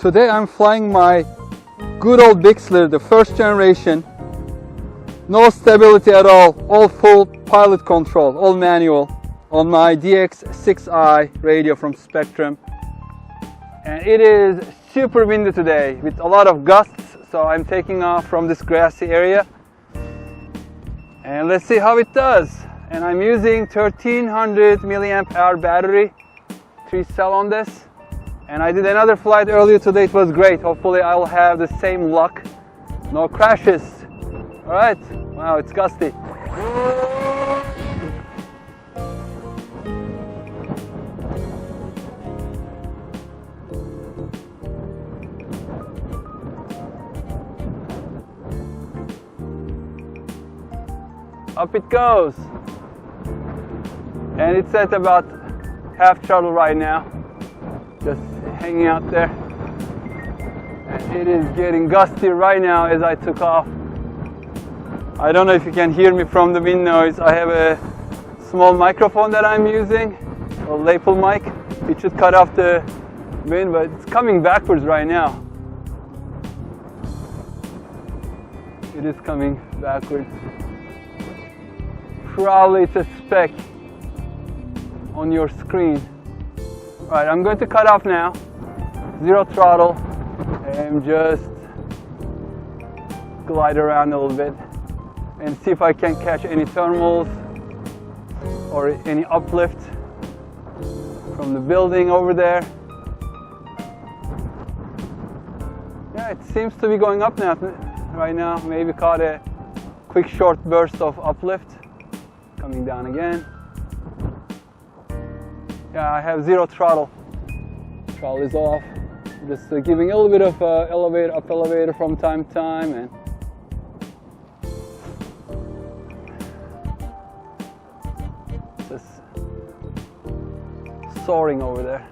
Today I'm flying my good old Bixler, the first generation. No stability at all full pilot control, all manual, on my DX6i radio from Spectrum. And it is super windy today with a lot of gusts, so I'm taking off from this grassy area. And let's see how it does. And I'm using 1300 milliamp hour battery, 3-cell on this. And I did another flight earlier today, it was great. Hopefully I'll have the same luck, no crashes. All right, wow, it's gusty. Up it goes. And it's at about half throttle right now. Just hanging out there. And it is getting gusty right now as I took off. I don't know if you can hear me from the wind noise. I have a small microphone that I'm using, a lapel mic. It should cut off the wind, but it's coming backwards right now. It is coming backwards. Probably it's a speck on your screen. Alright, I'm going to cut off now. Zero throttle and just glide around a little bit and see if I can catch any thermals or any uplift from the building over there. Yeah, it seems to be going up now right now. Maybe caught a quick short burst of uplift. Coming down again. Yeah, I have zero throttle. Throttle is off. Just giving a little bit of elevator from time to time, and just soaring over there.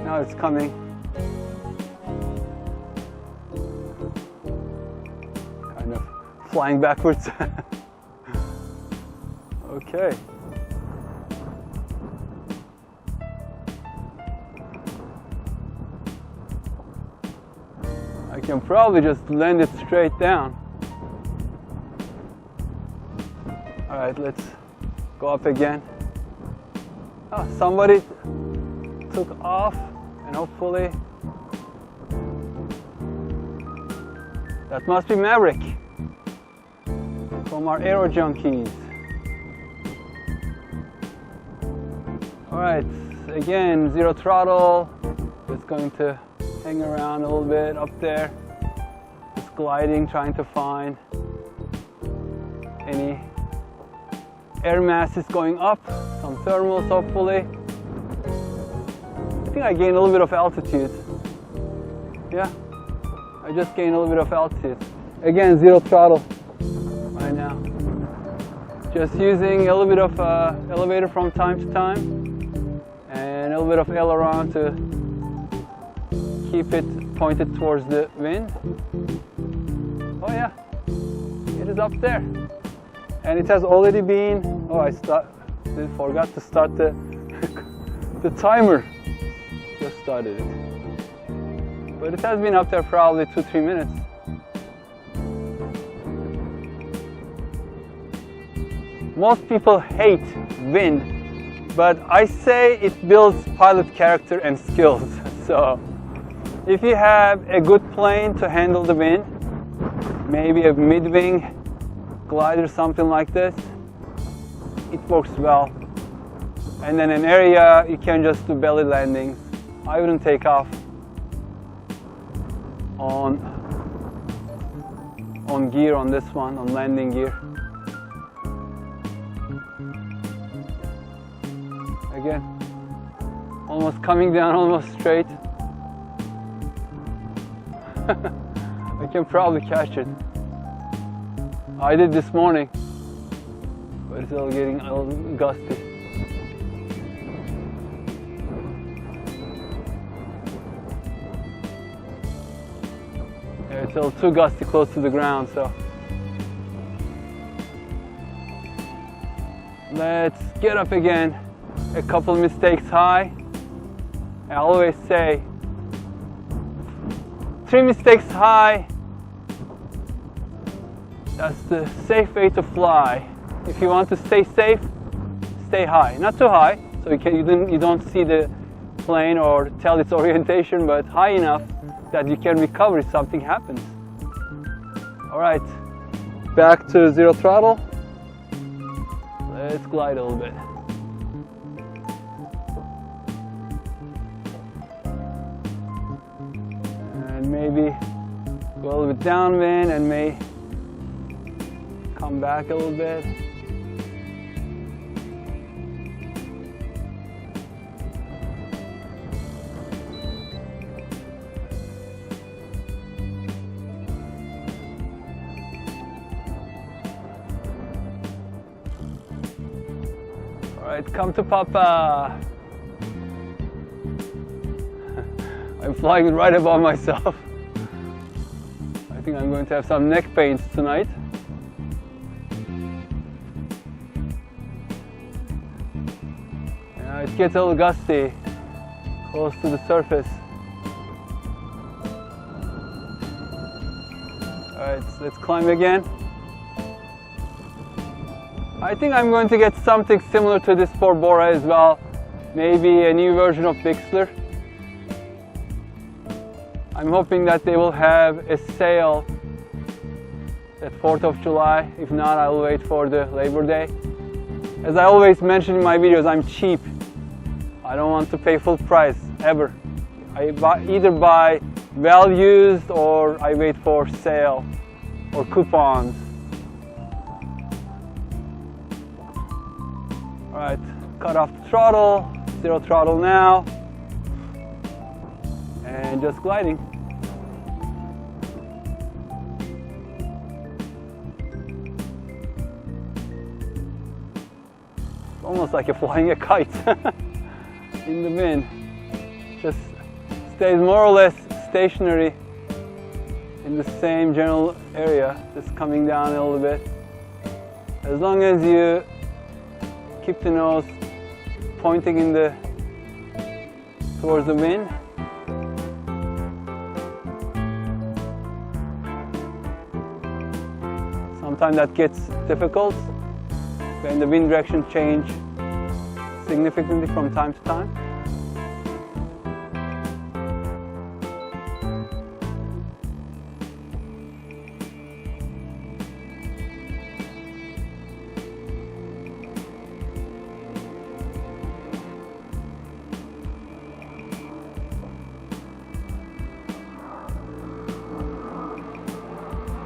Now it's coming. Kind of flying backwards. Okay. I can probably just land it straight down. All right, let's go up again. Oh, somebody took off, and hopefully that must be Maverick from our Aero Junkies. All right, again, zero throttle. Just going to hang around a little bit up there. Just gliding, trying to find any air masses going up. Some thermals, hopefully. I think I gained a little bit of altitude. Yeah, I just gained a little bit of altitude. Again, zero throttle right now. Just using a little bit of elevator from time to time. And a little bit of aileron to keep it pointed towards the wind. Oh yeah, it is up there. And it has already been, oh, I forgot to start the, the timer. Just started it. But it has been up there probably 2-3 minutes. Most people hate wind. But I say it builds pilot character and skills. So if you have a good plane to handle the wind, maybe a mid-wing glider, something like this, it works well. And then an area you can just do belly landings. I wouldn't take off on gear on this one, on landing gear. Again, almost coming down, almost straight. I can probably catch it. I did this morning, but it's still getting a little gusty. Yeah, it's a little too gusty close to the ground, so let's get up again. A couple mistakes high. I always say, trim stakes high. That's the safe way to fly. If you want to stay safe, stay high. Not too high, so you don't see the plane or tell its orientation, but high enough that you can recover if something happens. All right, back to zero throttle. Let's glide a little bit. And maybe go a little bit downwind and may come back a little bit. Alright, come to Papa. I'm flying right above myself. I think I'm going to have some neck pains tonight. Yeah, it gets a little gusty, close to the surface. Alright, so let's climb again. I think I'm going to get something similar to this for Bora as well. Maybe a new version of Bixler. I'm hoping that they will have a sale at 4th of July. If not, I'll wait for the Labor Day. As I always mention in my videos, I'm cheap. I don't want to pay full price, ever. I either buy well used or I wait for sale or coupons. Alright, cut off the throttle, zero throttle now, and just gliding. It's almost like you're flying a kite in the wind. Just stays more or less stationary in the same general area, just coming down a little bit. As long as you keep the nose pointing towards the wind. Sometimes that gets difficult when the wind direction changes significantly from time to time.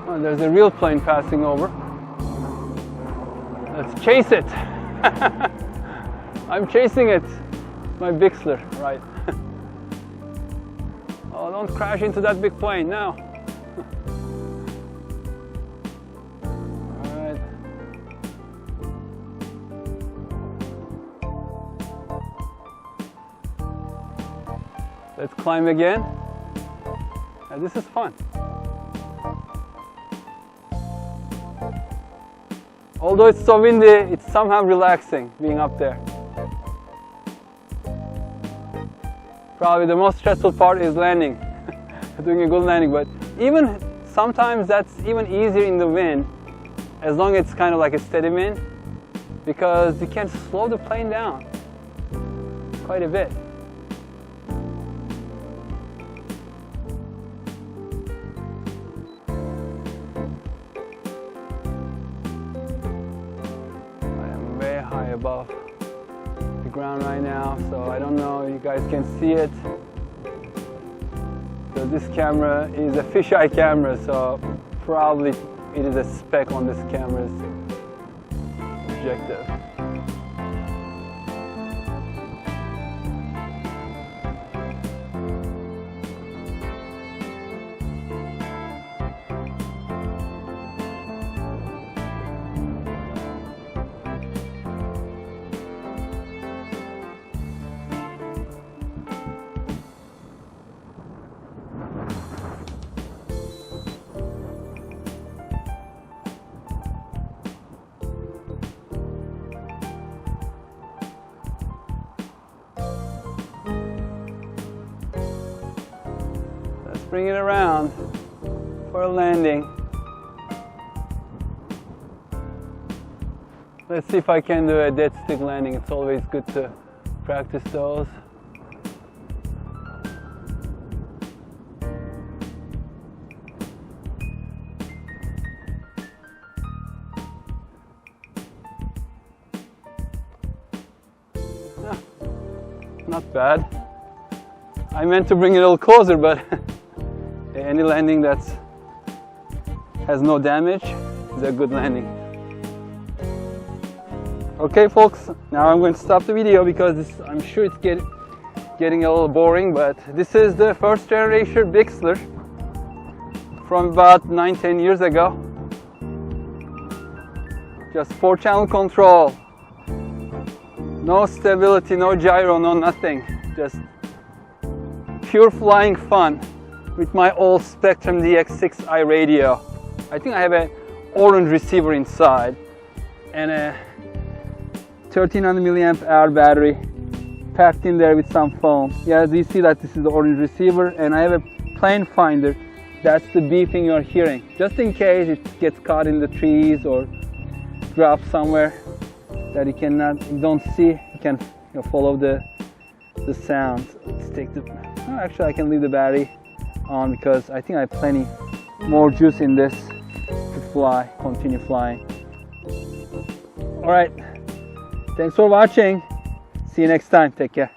Oh, there's a real plane passing over. Let's chase it. I'm chasing it. My Bixler, right. Oh, don't crash into that big plane now. All right. Let's climb again. This is fun. Although it's so windy, it's somehow relaxing being up there. Probably the most stressful part is landing, doing a good landing, but even sometimes that's even easier in the wind, as long as it's kind of like a steady wind, because you can slow the plane down quite a bit. Above the ground right now, so I don't know if you guys can see it. So this camera is a fisheye camera, so probably it is a speck on this camera's objective. bring it around for a landing. Let's see if I can do a dead stick landing. It's always good to practice those. Not bad. I meant to bring it a little closer, but any landing that has no damage is a good landing. Okay folks, now I'm going to stop the video because I'm sure it's getting a little boring, but this is the first generation Bixler from about 9-10 years ago. Just 4-channel control. No stability, no gyro, no nothing. Just pure flying fun with my old Spectrum DX6i radio. I think I have an orange receiver inside and a 1300 milliamp hour battery packed in there with some foam. Yeah, you see that this is the orange receiver, and I have a plane finder. That's the beeping you're hearing. Just in case it gets caught in the trees or drops somewhere that you don't see, you can follow the sound. Let's take the. Oh, actually, I can leave the battery on because I think I have plenty more juice in this to continue flying. All right. Thanks for watching. See you next time. Take care.